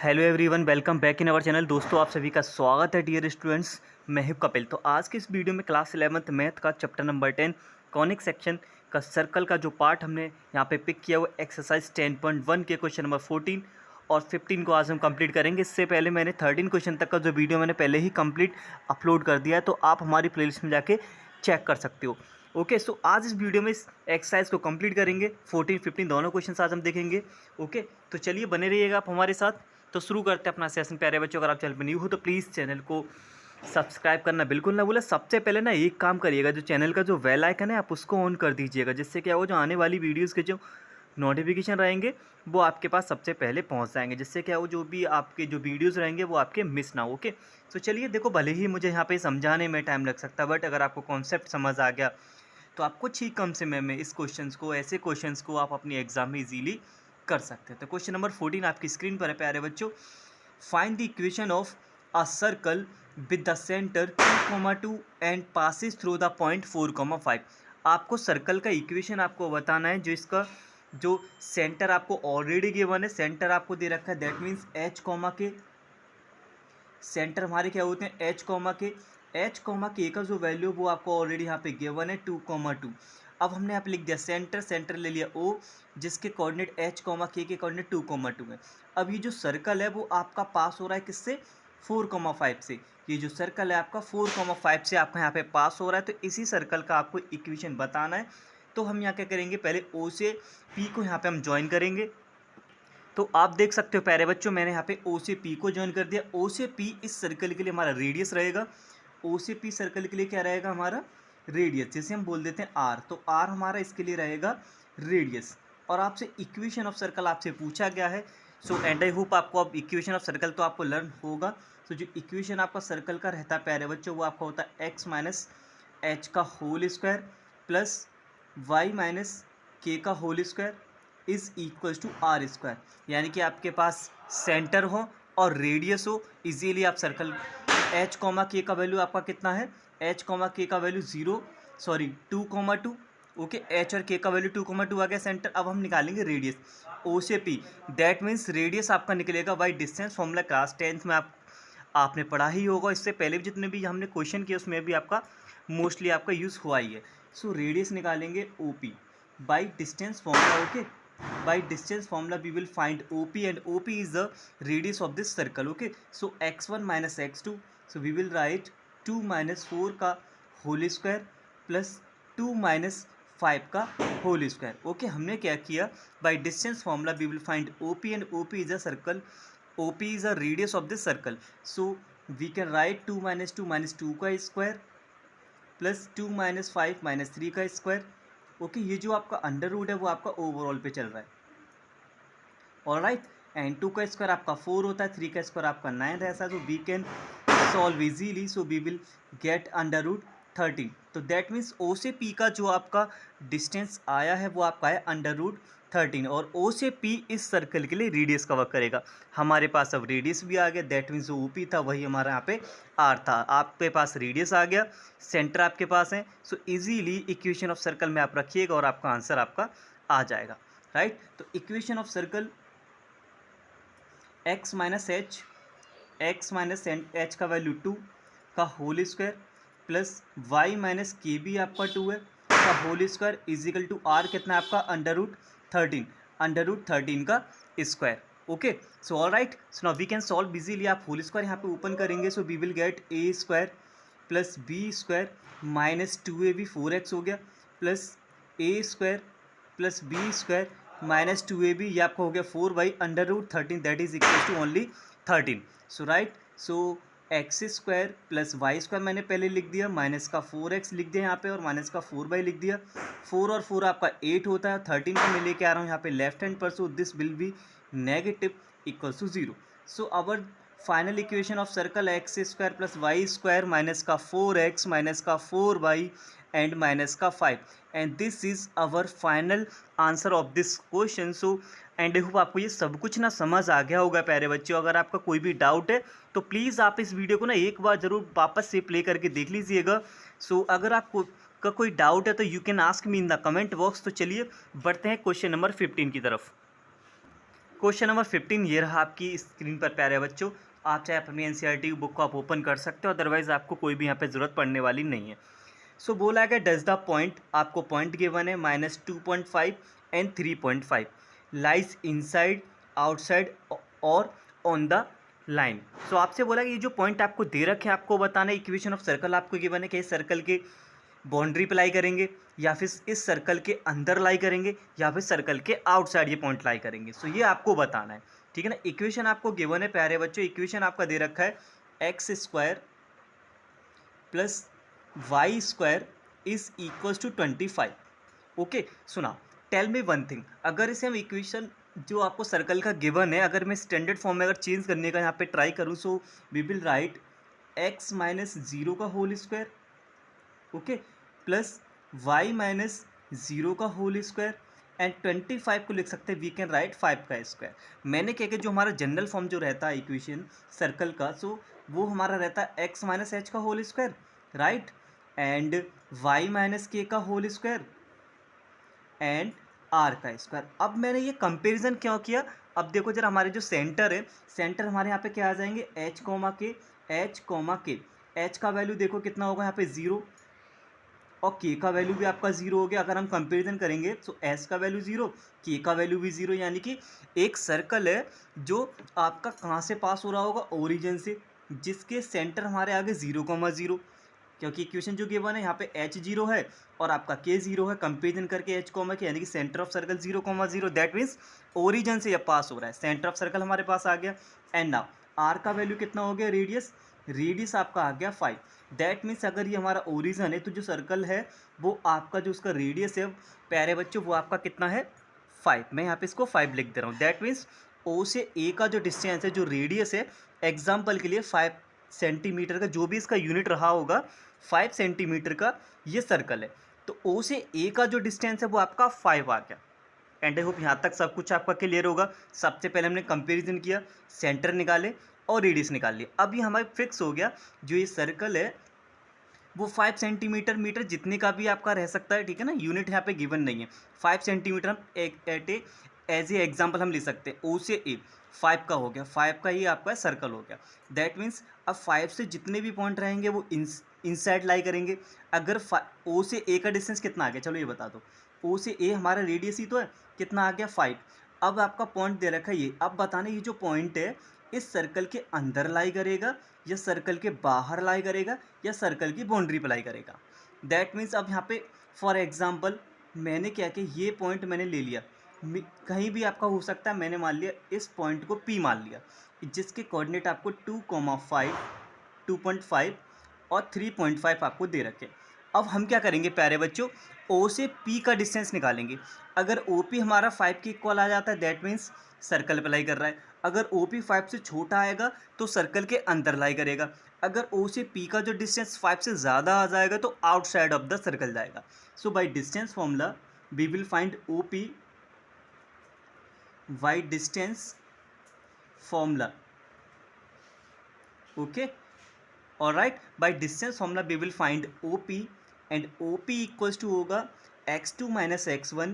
Hello everyone, welcome back in our channel. दोस्तों, आप सभी का स्वागत है डियर स्टूडेंट्स। मैं हूं कपिल। तो आज के इस वीडियो में क्लास 11th मैथ का चैप्टर नंबर 10 कॉनिक सेक्शन का सर्कल का जो पार्ट हमने यहाँ पे पिक किया वो एक्सरसाइज 10.1 के क्वेश्चन नंबर 14 और 15 को आज हम कंप्लीट करेंगे। इससे पहले मैंने 13 क्वेश्चन तक का जो वीडियो मैंने पहले ही कंप्लीट अपलोड कर दिया है, तो आप हमारी प्लेलिस्ट में जाके चेक कर सकते हो। ओके, सो आज इस वीडियो में इस एक्सरसाइज को कंप्लीट करेंगे। 14 15 दोनों क्वेश्चन आज हम देखेंगे। ओके, तो चलिए बने रहिएगा आप हमारे साथ। तो शुरू करते हैं अपना सेशन। प्यारे बच्चों, अगर आप चैनल पर न्यू हो तो प्लीज़ चैनल को सब्सक्राइब करना बिल्कुल ना भूलें। सबसे पहले ना एक काम करिएगा, जो चैनल का जो बेल आइकन है आप उसको ऑन कर दीजिएगा, जिससे क्या हो, जो आने वाली वीडियोस के जो नोटिफिकेशन रहेंगे वो आपके पास सबसे पहले पहुंच जाएंगे, जिससे क्या हो, जो भी आपके जो वीडियोस रहेंगे वो आपके मिस ना हो। ओके, तो चलिए देखो, भले ही मुझे यहाँ पे समझाने में टाइम लग सकता है, बट अगर आपको कॉन्सेप्ट समझ आ गया तो आप कुछ ही कम समय में इस क्वेश्चंस को, ऐसे क्वेश्चंस को आप अपनी एग्जाम में इजीली कर सकते हैं। तो क्वेश्चन नंबर 14 आपकी स्क्रीन पर है प्यारे बच्चों। Find the equation of a circle with the centre 2,2 and passes through the point 4,5। आपको सर्कल का इक्वेशन आपको बताना है, जो इसका जो सेंटर आपको ऑलरेडी गिवन है, सेंटर आपको दे रखा है, दैट मीन्स एच कॉमा के सेंटर हमारे क्या होते हैं, एच कॉमा के का जो वैल्यू वो आपको ऑलरेडी यहाँ पे गिवन है 2,2। अब हमने यहाँ पे लिख दिया सेंटर ले लिया ओ, जिसके कोऑर्डिनेट एच कॉमा के कोऑर्डिनेट 2,2 है। अब ये जो सर्कल है वो आपका पास हो रहा है किससे, 4,5 से। ये जो सर्कल है आपका 4,5 से आपका यहाँ पे पास हो रहा है। तो इसी सर्कल का आपको इक्वेशन बताना है। तो हम यहाँ क्या करेंगे, पहले ओ से पी को यहाँ पे हम ज्वाइन करेंगे। तो आप देख सकते हो प्यारे बच्चों, मैंने यहाँ पे ओ से पी को ज्वाइन कर दिया। ओ से पी इस सर्कल के लिए हमारा रेडियस रहेगा। ओ से पी सर्कल के लिए क्या रहेगा हमारा रेडियस, जैसे हम बोल देते हैं आर। तो आर हमारा इसके लिए रहेगा रेडियस। और आपसे इक्वेशन ऑफ सर्कल आपसे पूछा गया है। सो एंड आई होप आपको अब इक्वेशन ऑफ सर्कल तो आपको लर्न होगा। सो जो इक्वेशन आपका सर्कल का रहता है प्यारे बच्चों, वो आपका होता है एक्स माइनस एच का whole square plus y minus k का whole square is equals to r square. यानी कि आपके पास सेंटर हो और रेडियस हो, इजीली आप सर्कल एच कॉमा के का वैल्यू आपका कितना है, एच कॉमा के का वैल्यू 2,2। ओके, एच और के का वैल्यू 2,2 आ गया सेंटर। अब हम निकालेंगे रेडियस ओ से पी, दैट मीन्स रेडियस आपका निकलेगा by distance formula class 10th में आपने पढ़ा ही होगा। इससे पहले भी जितने भी हमने क्वेश्चन किए उसमें भी आपका मोस्टली आपका यूज़ हुआ ही है। सो रेडियस निकालेंगे O P by distance formula. Okay, by distance formula we will find OP, and OP is the radius of this circle. Okay, so x1 minus x2, so we will write 2 minus 4 का whole square plus 2 minus 5 का whole square. Okay, हमने क्या किया, by distance formula we will find OP, and OP is a circle, OP is a radius of this circle, so we can write 2 minus 2 का square plus 2 minus 5 minus 3 का square. Okay, ये जो आपका under root है वो आपका overall पे चल रहा है। ऑलराइट, एंड 2 का स्क्वायर आपका 4 होता है, 3 का स्क्वायर आपका 9 रहता है। तो we can solve easily, so we will get under root 13। तो दैट मीन्स ओ से पी का जो आपका डिस्टेंस आया है वो आपका है अंडर रूट 13, और ओ से पी इस सर्कल के लिए रेडियस कवर करेगा। हमारे पास अब रेडियस भी आ गया, दैट मीन्स जो ओ पी था वही हमारा यहाँ पे आर था। आपके पास रेडियस आ गया, सेंटर आपके पास है। So easily equation of circle में आप रखिएगा और आपका आंसर आपका आ जाएगा। राइट, तो equation of circle x minus h का वैल्यू 2 का whole square plus y minus k भी आपका 2 है का whole square is equal to r कितना है आपका अंडर रूट 13 का square. Okay, so all right, so now we can solve easily. आप होल स्क्वायर यहाँ पे ओपन करेंगे, so we will get a square plus B square minus 2ab 4x हो गया, प्लस ए square plus B square minus 2ab, ये आपका हो गया 4/√13, that is equal to only 13। So right, so X square plus Y square मैंने पहले लिख दिया, माइनस का 4x लिख दिया यहाँ पे और माइनस का 4 लिख दिया। 4 और 4 आपका 8 होता है, 13 को मैं लेके आ रहा हूँ यहाँ पे लेफ्ट हैंड पर, so this will be negative equal to 0। So our final equation of circle x square plus Y square minus का 4x माइनस का 4y एंड माइनस का 5, and this is our final answer of this question. So and I hope आपको ये सब कुछ ना समझ आ गया होगा प्यारे बच्चों। अगर आपका कोई भी डाउट है तो प्लीज़ आप इस वीडियो को ना एक बार ज़रूर वापस से प्ले करके देख लीजिएगा। सो अगर आपको का कोई डाउट है तो you can ask me in the comment box. तो चलिए बढ़ते हैं क्वेश्चन नंबर 15 की तरफ। क्वेश्चन नंबर 15 ये रहा आपकी स्क्रीन पर प्यारे बच्चों। आप चाहे अपनी एनसीईआरटी बुक को आप ओपन कर सकते हो, अदरवाइज आपको कोई भी यहाँ पे ज़रूरत पड़ने वाली नहीं है। सो बोला गया डज द पॉइंट, आपको पॉइंट गिवन है -2.5 एंड 3.5 लाइज इनसाइड, आउटसाइड और ऑन द लाइन। सो आपसे बोला कि ये जो पॉइंट आपको दे रखे हैं आपको बताना है। इक्वेशन ऑफ सर्कल आपको गिवन है कि इस सर्कल के बाउंड्री पे लाई करेंगे या फिर इस सर्कल के अंदर लाई करेंगे या फिर सर्कल के आउटसाइड ये पॉइंट लाई करेंगे। सो ये आपको बताना है, ठीक है ना। इक्वेशन आपको गिवन है प्यारे बच्चों, इक्वेशन आपका दे रखा है x² plus y² is equal to 25। Okay सुना, टेल मी वन थिंग, अगर इसे हम इक्वेशन जो आपको सर्कल का गिवन है अगर मैं स्टैंडर्ड फॉर्म में अगर चेंज करने का यहाँ पे ट्राई करूँ, so we will write x minus 0 का whole square, okay, plus y minus 0 का होल स्क्वायर एंड 25 को लिख सकते हैं वी कैन राइट 5 का स्क्वायर। मैंने क्या जो हमारा जनरल फॉर्म जो रहता है इक्वेशन सर्कल का, सो वो हमारा रहता है x माइनस h का whole square, right, and y minus k का होल स्क्वायर एंड r का स्क्वायर। अब मैंने ये कंपैरिजन क्यों किया, अब देखो जरा हमारे जो सेंटर है, सेंटर हमारे यहाँ पे क्या आ जाएंगे h कोमा k, h का वैल्यू देखो कितना होगा यहाँ पे 0 और k का वैल्यू भी आपका 0 हो गया। अगर हम कंपैरिजन करेंगे तो s का वैल्यू 0, k का वैल्यू भी 0, यानी कि एक सर्कल है जो आपका कहाँ से पास हो रहा होगा, ओरिजिन से, जिसके सेंटर हमारे आगे 0,0, क्योंकि इक्वेशन जो गिवन है यहाँ पे h 0 है और आपका k 0 है, कंपेरिजन करके h k, यानी कि centre of circle 0,0, that means origin से यह पास हो रहा है, सेंटर ऑफ सर्कल हमारे पास आ गया। एंड नाउ r का वैल्यू कितना हो गया, रेडियस आपका आ गया 5, दैट मीन्स अगर ये हमारा ओरिजिन है तो जो सर्कल है वो आपका जो उसका रेडियस है प्यारे बच्चों वो आपका कितना है 5, मैं यहाँ पे इसको 5 लिख दे रहा हूँ। दैट मीन्स O से A का जो डिस्टेंस है, जो रेडियस है, एग्जाम्पल के लिए 5 सेंटीमीटर का जो भी इसका यूनिट रहा होगा 5 सेंटीमीटर का ये सर्कल है, तो O से A का जो डिस्टेंस है वो आपका 5 आ गया। एंड आई होप यहाँ तक सब कुछ आपका क्लियर होगा। सबसे पहले हमने कंपैरिजन किया, सेंटर निकाले और रेडियस निकाल लिया। अब ये हमारे फिक्स हो गया जो ये सर्कल है वो 5 सेंटीमीटर मीटर जितने का भी आपका रह सकता है, ठीक है ना, यूनिट यहाँ पे गिवन नहीं है। 5 सेंटीमीटर हम at a as a example हम ले सकते हैं, ओ से ए 5 का हो गया, 5 का ही आपका सर्कल हो गया। दैट मीन्स अब 5 से जितने भी पॉइंट रहेंगे वो इनसाइड लाई करेंगे। अगर ओ से ए का डिस्टेंस कितना आ गया, चलो ये बता दो, ओ से ए हमारा रेडियस ही तो है, कितना आ गया 5। अब आपका पॉइंट दे रखा है ये, अब बताना ये जो पॉइंट है इस सर्कल के अंदर लाई करेगा या सर्कल के बाहर लाई करेगा या सर्कल की बाउंड्री पर लाई करेगा। दैट मीन्स अब यहाँ पे फॉर एग्जांपल मैंने क्या किया, ये पॉइंट मैंने ले लिया, कहीं भी आपका हो सकता है, मैंने मान लिया इस पॉइंट को P मान लिया, जिसके कोऑर्डिनेट आपको 2,5, 2.5 और 3.5 आपको दे रखे। अब हम क्या करेंगे प्यारे बच्चों, O से P का डिस्टेंस निकालेंगे। अगर OP हमारा 5 के इक्वल आ जाता है दैट मीन्स सर्कल पे लाई कर रहा है। अगर OP 5 से छोटा आएगा तो सर्कल के अंदर लाई करेगा। अगर O से P का जो डिस्टेंस 5 से ज़्यादा आ जाएगा तो आउटसाइड ऑफ द सर्कल जाएगा। So by distance formula we will find OP by distance formula, okay, alright, by distance formula we will find OP and OP equals to होगा x2 minus x1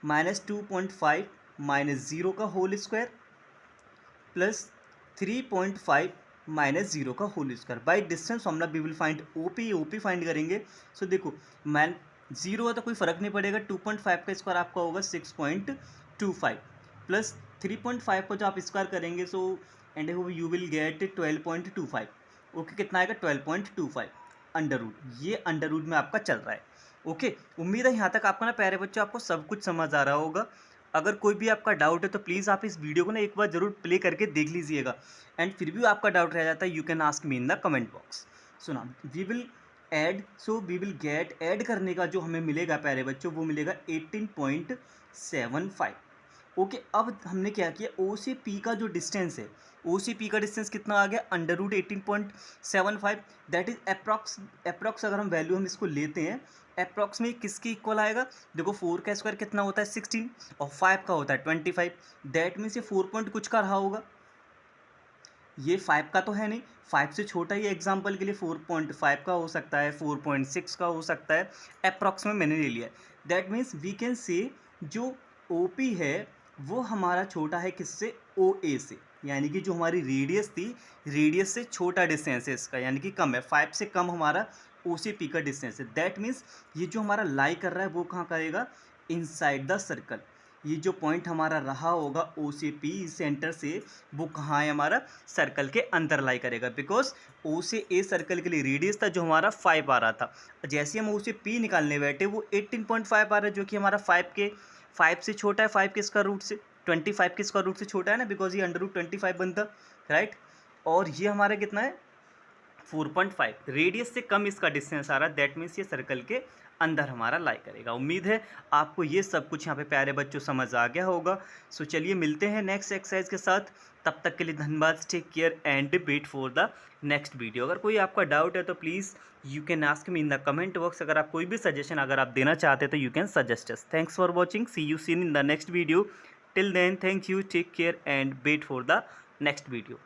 minus 2.5 minus 0 का whole square plus 3.5 minus 0 का whole square. By distance formula we will find OP find करेंगे। So देखो man 0 है तो कोई फर्क नहीं पड़ेगा, 2.5 का स्क्वायर आपका होगा 6.25 प्लस 3.5 को जो आप स्क्वायर करेंगे so and you will get 12.25, okay, कितना आएगा 12.25 अंडर रूट, ये अंडर रूट में आपका चल रहा है। ओके, उम्मीद है यहाँ तक आपका ना प्यारे बच्चों आपको सब कुछ समझ आ रहा होगा। अगर कोई भी आपका डाउट है तो प्लीज़ आप इस वीडियो को ना एक बार ज़रूर प्ले करके देख लीजिएगा, एंड फिर भी आपका डाउट रह जाता है you can ask me in the comment box. सुना, we will add, so we will get, add करने का जो हमें मिलेगा प्यारे बच्चों वो मिलेगा 18.75। ओके, अब हमने क्या किया, ओ से पी का जो डिस्टेंस है, ओ से पी का डिस्टेंस कितना आ गया under root 18.75, that is approx अगर हम वैल्यू हम इसको लेते हैं अप्रॉक्स में किसके इक्वल आएगा, देखो 4 का स्क्वायर कितना होता है 16 और 5 का होता है 25, दैट मीन्स ये 4 पॉइंट कुछ का रहा होगा, ये 5 का तो है नहीं, 5 से छोटा ही एग्जाम्पल के लिए 4.5 का हो सकता है, 4.6 का हो सकता है, अप्रॉक्स में मैंने ले लिया है। That means we can say जो ओ पी है वो हमारा छोटा है किससे, ओ ए से, यानी कि जो हमारी रेडियस थी, रेडियस से छोटा डिस्टेंस है इसका, यानी कि कम है, 5 से कम हमारा ओ से पी का डिस्टेंस है। दैट मीन्स ये जो हमारा लाई कर रहा है वो कहाँ करेगा, इनसाइड द सर्कल। ये जो पॉइंट हमारा रहा होगा ओ से पी सेंटर से, वो कहाँ है हमारा, सर्कल के अंदर लाई करेगा, बिकॉज ओ से ए सर्कल के लिए रेडियस था जो हमारा 5 आ रहा था। जैसे हम ओ से पी निकालने बैठे वो 18.5 आ रहा है, जो कि हमारा 5 से छोटा है, 5 के स्क्वायर रूट से, 25 के स्क्वायर रूट से छोटा है ना, बिकॉज ये √25 बनता, राइट। और ये हमारा कितना है, 4.5, रेडियस से कम इसका डिस्टेंस आ रहा है। दैट मीन्स ये सर्कल के अंदर हमारा लाई करेगा। उम्मीद है आपको ये सब कुछ यहाँ पे प्यारे बच्चों समझ आ गया होगा। सो चलिए मिलते हैं नेक्स्ट एक्सरसाइज के साथ, तब तक के लिए धन्यवाद, take care and wait for the next video. अगर कोई आपका डाउट है तो please you can ask me in the comment box. अगर आप कोई भी सजेशन अगर आप देना चाहते हैं तो you can suggest us. Thanks for watching, see you soon in the next video. Till then thank you, take care and wait for the next video.